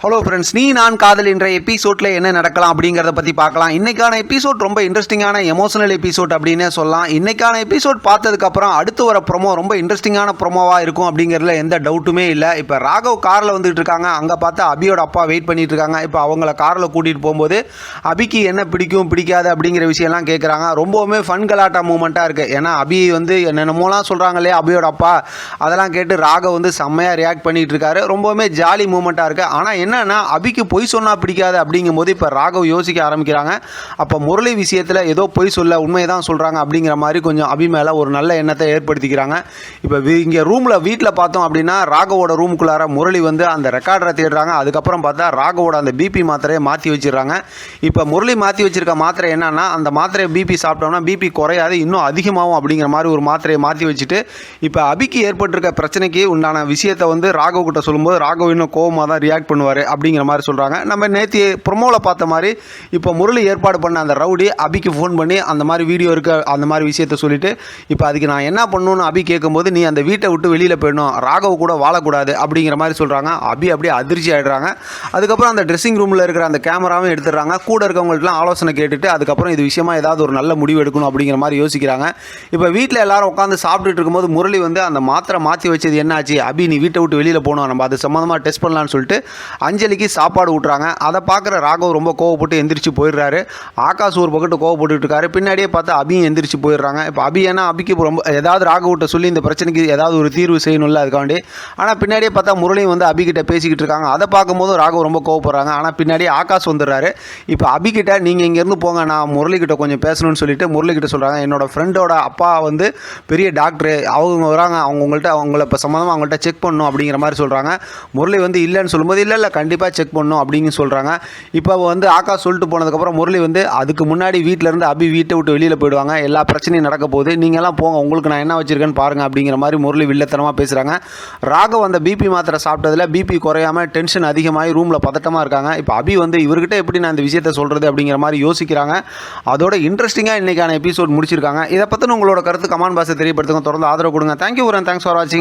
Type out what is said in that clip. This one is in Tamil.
ஹலோ ஃப்ரெண்ட்ஸ், நீ நான் காதல் என்ற எபிசோடில் என்ன நடக்கலாம் அப்படிங்கிறத பற்றி பார்க்கலாம். இன்றைக்கான எபிசோட் ரொம்ப இன்ட்ரெஸ்டிங்கான எமோஷனல் எபிசோட் அப்படின்னே சொல்லலாம். இன்றைக்கான எபிசோட் பார்த்ததுக்கப்புறம் அடுத்து வர ப்ரொமோ ரொம்ப இன்ட்ரெஸ்டிங்கான ப்ரொமோவாக இருக்கும் அப்படிங்கிறதுல எந்த டவுட்டுமே இல்லை. இப்போ ராகவ் காரில் வந்துட்டு இருக்காங்க. அங்கே பார்த்தா அபியோட அப்பா வெயிட் பண்ணிட்டு இருக்காங்க. இப்போ அவங்கள காரில் கூட்டிகிட்டு போகும்போது அபிக்கு என்ன பிடிக்கும் பிடிக்காது அப்படிங்கிற விஷயம்லாம் கேட்குறாங்க. ரொம்பவுமே ஃபன் கலாட்டா மூமெண்ட்டாக இருக்குது. ஏன்னா அபி வந்து என்னென்னமோலாம் சொல்கிறாங்க இல்லையா அபியோட அப்பா, அதெல்லாம் கேட்டு ராகவ் வந்து செம்மையாக ரியாக்ட் பண்ணிகிட்டு இருக்காரு. ரொம்பவுமே ஜாலி மூமெண்ட்டாக இருக்குது. ஆனால் என்னன்னா அபிக்கு பொய் சொன்னா பிடிக்காது அப்படிங்கும்போது இப்போ ராகவ் யோசிக்க ஆரம்பிக்கிறாங்க. அப்போ முரளி விஷயத்தில் ஏதோ பொய் சொல்ல உண்மையை தான் சொல்கிறாங்க அப்படிங்கிற மாதிரி கொஞ்சம் அபி மேலே ஒரு நல்ல எண்ணத்தை ஏற்படுத்திக்கிறாங்க. இப்போ இங்கே வீட்டில் பார்த்தோம் அப்படின்னா ராகவோட ரூமுக்குள்ளார முரளி வந்து அந்த ரெக்கார்டரை தேடுறாங்க. அதுக்கப்புறம் பார்த்தா ராகவோட அந்த பிபி மாத்திரையை மாற்றி வச்சிடுறாங்க. இப்போ முரளி மாற்றி வச்சிருக்க மாத்திரை என்னன்னா, அந்த மாத்திரையை பிபி சாப்பிட்டோம்னா பிபி குறையாது, இன்னும் அதிகமாகும் அப்படிங்கிற மாதிரி ஒரு மாத்திரையை மாற்றி வச்சுட்டு இப்போ அபிக்கு ஏற்பட்டிருக்க பிரச்சனைக்கு உண்டான விஷயத்தை வந்து ராகவ் கிட்ட சொல்லும்போது ராகவ் இன்னும் கோவமாக தான் ரியாக்ட் பண்ணுவார் அப்படிங்கிற மாதிரி சொல்கிறாங்க. நம்ம நேற்று ப்ரொமோவில் பார்த்த மாதிரி இப்போ முரளி ஏற்பாடு பண்ண அந்த ரவுடி அபிக்கு ஃபோன் பண்ணி அந்த மாதிரி வீடியோ இருக்க அந்த மாதிரி விஷயத்த சொல்லிட்டு இப்போ அதுக்கு நான் என்ன பண்ணணும்னு அபி கேட்கும்போது, நீ அந்த வீட்டை விட்டு வெளியில் போயிடணும், ராகவ் கூட வாழக்கூடாது அப்படிங்கிற மாதிரி சொல்கிறாங்க. அபி அப்படியே அதிர்ச்சி ஆகிடுறாங்க. அதுக்கப்புறம் அந்த ட்ரெஸ்ஸிங் ரூமில் இருக்கிற அந்த கேமராவும் எடுத்துடுறாங்க. கூட இருக்கவங்கள்ட்டலாம் ஆலோசனை கேட்டுட்டு அதுக்கப்புறம் இது விஷயமா ஏதாவது ஒரு நல்ல முடிவு எடுக்கணும் அப்படிங்கிற மாதிரி யோசிக்கிறாங்க. இப்போ வீட்டில் எல்லாரும் உட்காந்து சாப்பிட்டுட்டு இருக்கும்போது முரளி வந்து அந்த மாத்திரை மாற்றி வச்சது என்னாச்சு, அபி நீ வீட்டை விட்டு வெளியில் போகணும், நம்ம அது சம்மந்தமாக டெஸ்ட் பண்ணலான்னு சொல்லிட்டு அஞ்சலிக்கு சாப்பாடு விட்றாங்க. அதை பார்க்குற ராகவ் ரொம்ப கோவப்பட்டு எந்திரிச்சு போயிடுறாரு. ஆகாஷ் ஒரு பக்கத்து கோவப்பட்டு இருக்காரு. பின்னாடியே பார்த்தா அபியும் எந்திரிச்சு போயிடுறாங்க. இப்போ அபி ஏன்னா அபிக்கு ரொம்ப ஏதாவது ராகவ்கிட்ட சொல்லி இந்த பிரச்சனைக்கு ஏதாவது ஒரு தீர்வு செய்யணும்ல அதுக்காண்டி. ஆனால் பின்னாடியே பார்த்தா முரளியும் வந்து அபிகிட்ட பேசிக்கிட்டு இருக்காங்க. அதை பார்க்கும்போது ராகவ் ரொம்ப கோவப்படுறாங்க. ஆனால் பின்னாடியே ஆகாஷ் வந்துடுறாரு. இப்போ அபிகிட்ட நீங்கள் இங்கேருந்து போங்க, நான் முரளிக்கிட்ட கொஞ்சம் பேசணும்னு சொல்லிட்டு முரளிக்கிட்ட சொல்கிறாங்க. என்னோட ஃப்ரெண்டோட அப்பா வந்து பெரிய டாக்டரு, அவங்க வராங்க, அவங்கள இப்போ சம்மந்தமாக அவங்கள்ட்ட செக் பண்ணணும் அப்படிங்கிற மாதிரி சொல்கிறாங்க. முரளி வந்து இல்லைன்னு சொல்லும்போது இல்லை கண்டிப்பாக செக் பண்ணணும் அப்படின்னு சொல்கிறாங்க. இப்போ வந்து ஆகாஷ் சொல்லிட்டு போனதுக்கப்புறம் முரளி வந்து அதுக்கு முன்னாடி வீட்டிலேருந்து அபி வீட்டை விட்டு வெளியில் போயிடுவாங்க, எல்லா பிரச்சனையும் நடக்க போகுது, நீங்கள்லாம் போங்க, உங்களுக்கு நான் என்ன வச்சுருக்கேன்னு பாருங்கள் அப்படிங்கிற மாதிரி முரளி வில்லத்தனமாக பேசுகிறாங்க. ராகவ் அந்த பிபி மாத்திரை சாப்பிட்டதில் பிபி குறையாமல் டென்ஷன் அதிகமாகி ரூமில் பதட்டமாக இருக்காங்க. இப்போ அபி வந்து இவர்கிட்ட எப்படி நான் இந்த விஷயத்தை சொல்கிறது அப்படிங்கிற மாதிரி யோசிக்கிறாங்க. அதோட இன்ட்ரெஸ்டிங்காக இன்றைக்கான எபிசோட் முடிச்சிருக்காங்க. இதை பற்றின உங்களோட கருத்து கமெண்ட் பாக்ஸை தெரியப்படுத்துங்க. தொடர்ந்து ஆதரவு கொடுங்க. தேங்க்யூ, தேங்க்ஸ் ஃபார் வாட்சிங்.